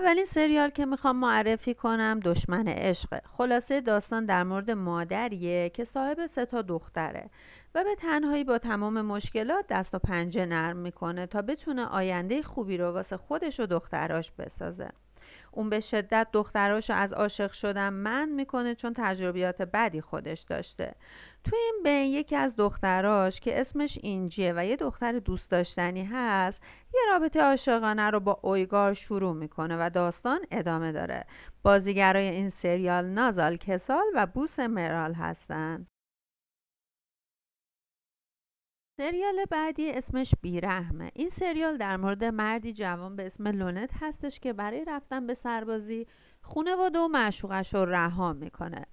اولین سریال که میخوام معرفی کنم دشمن عشقه. خلاصه داستان در مورد مادریه که صاحب 3 دختره و به تنهایی با تمام مشکلات دست و پنجه نرم میکنه تا بتونه آینده خوبی رو واسه خودش و دختراش بسازه. اون به شدت دختراشو از عاشق شدن منع میکنه چون تجربیات بدی خودش داشته. تو این بین یکی از دختراش که اسمش اینجیه و یه دختر دوست داشتنی هست، یه رابطه عاشقانه رو با اویگار شروع میکنه و داستان ادامه داره. بازیگرای این سریال نازال کسال و بوس مرال هستن. سریال بعدی اسمش بیرحمه. این سریال در مورد مردی جوان به اسم لونت هستش که برای رفتن به سربازی خانواده و معشوقش رو رها میکنه.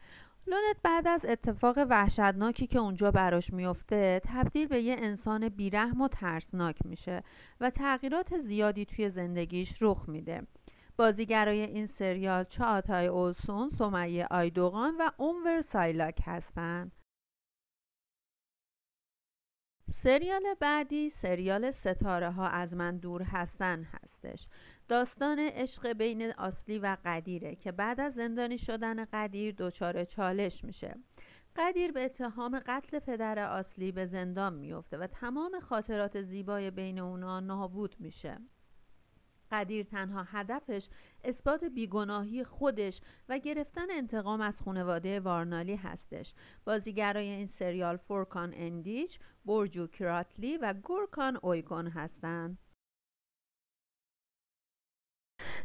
لونت بعد از اتفاق وحشتناکی که اونجا براش میفته تبدیل به یه انسان بیرحم و ترسناک میشه و تغییرات زیادی توی زندگیش رخ میده. بازیگرای این سریال چاغاتای اولسون، سمیه آیدوغان و اونور سایلاک هستن. سریال بعدی سریال ستاره ها از من دور هستن هستش. داستان عشق بین آسلی و قدیره که بعد از زندانی شدن قدیر دچار چالش میشه. قدیر به اتهام قتل پدر آسلی به زندان میفته و تمام خاطرات زیبای بین اونا نابود میشه. قدیر تنها هدفش اثبات بیگناهی خودش و گرفتن انتقام از خانواده وارنالی هستش. بازیگرای این سریال فورکان اندیچ، برجو کراتلی و گورکان اویگون هستند.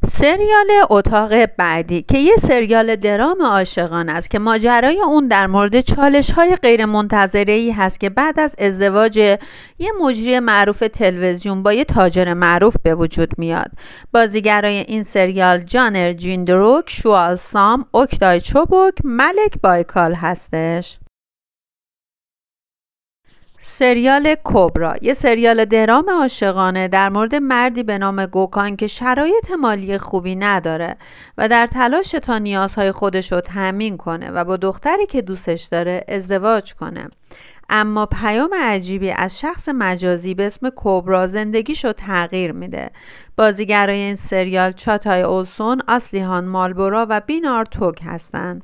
سریال اتاق بعدی که یه سریال درام عاشقانه است که ماجرای اون در مورد چالش‌های غیر منتظره‌ای هست که بعد از ازدواج یه مجری معروف تلویزیون با یه تاجر معروف به وجود میاد. بازیگرای این سریال جانر جیندروک، شوال سام، اوکتای چوبوک، ملک بایکال هستش. سریال کبرا یه سریال درام عاشقانه در مورد مردی به نام گوکان که شرایط مالی خوبی نداره و در تلاش تا نیازهای خودش رو تأمین کنه و با دختری که دوستش داره ازدواج کنه. اما پیام عجیبی از شخص مجازی به اسم کبرا زندگیشو تغییر میده. بازیگرای این سریال چاتای اولسون، آسلیهان مالبورا و بینار توگ هستند.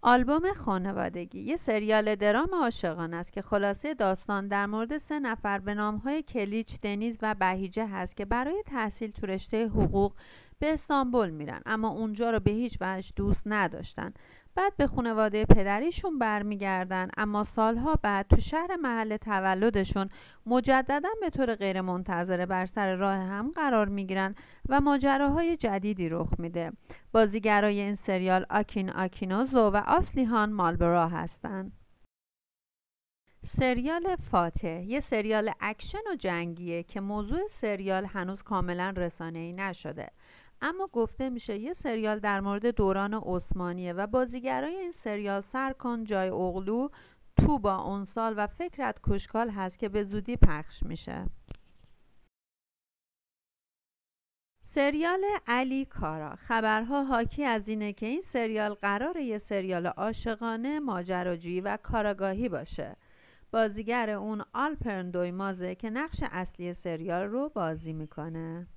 آلبوم خانوادگی یه سریال درام عاشقانه است که خلاصه داستان در مورد 3 نفر به نامهای کلیچ، دنیز و بهیجه هست که برای تحصیل تو رشته حقوق به استانبول میرن، اما اونجا رو به هیچ وجه دوست نداشتن. بعد به خانواده پدریشون برمیگردن، اما سالها بعد تو شهر محل تولدشون مجددا به طور غیر منتظره بر سر راه هم قرار میگیرن و ماجراهای جدیدی رخ میده. بازیگرای این سریال آکین آکینوزو و آسلیهان مالبرا هستند. سریال فاتح یه سریال اکشن و جنگیه که موضوع سریال هنوز کاملا رسانه‌ای نشده، اما گفته میشه یه سریال در مورد دوران عثمانیه و بازیگرای این سریال سرکان جای اغلو، توبا اونسال و فکرت کشکال هست که به زودی پخش میشه. سریال علی کارا خبرها حاکی از اینه که این سریال قراره یه سریال عاشقانه، ماجراجویی و کاراگاهی باشه. بازیگر اون آلپرن دویمازه که نقش اصلی سریال رو بازی میکنه.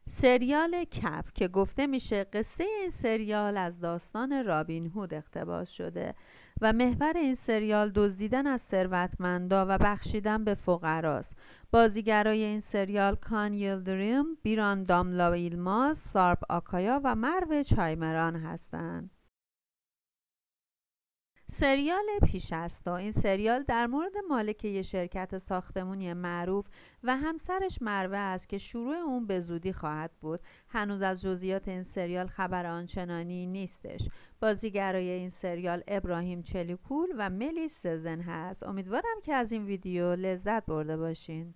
سریال کف که گفته میشه قصه این سریال از داستان رابین هود اقتباس شده و محور این سریال دزدیدن از ثروتمندا و بخشیدن به فقراست. بازیگرای این سریال کان یلدریم، بیران داملا ایلماز، سارپ آکایا و مرو چایمران هستند. سریال پیش است. این سریال در مورد مالک یه شرکت ساختمونی معروف و همسرش مروه است که شروع اون به زودی خواهد بود. هنوز از جزئیات این سریال خبر آنچنانی نیستش. بازیگرای این سریال ابراهیم چلیکول و ملیس سزن هست. امیدوارم که از این ویدیو لذت برده باشین.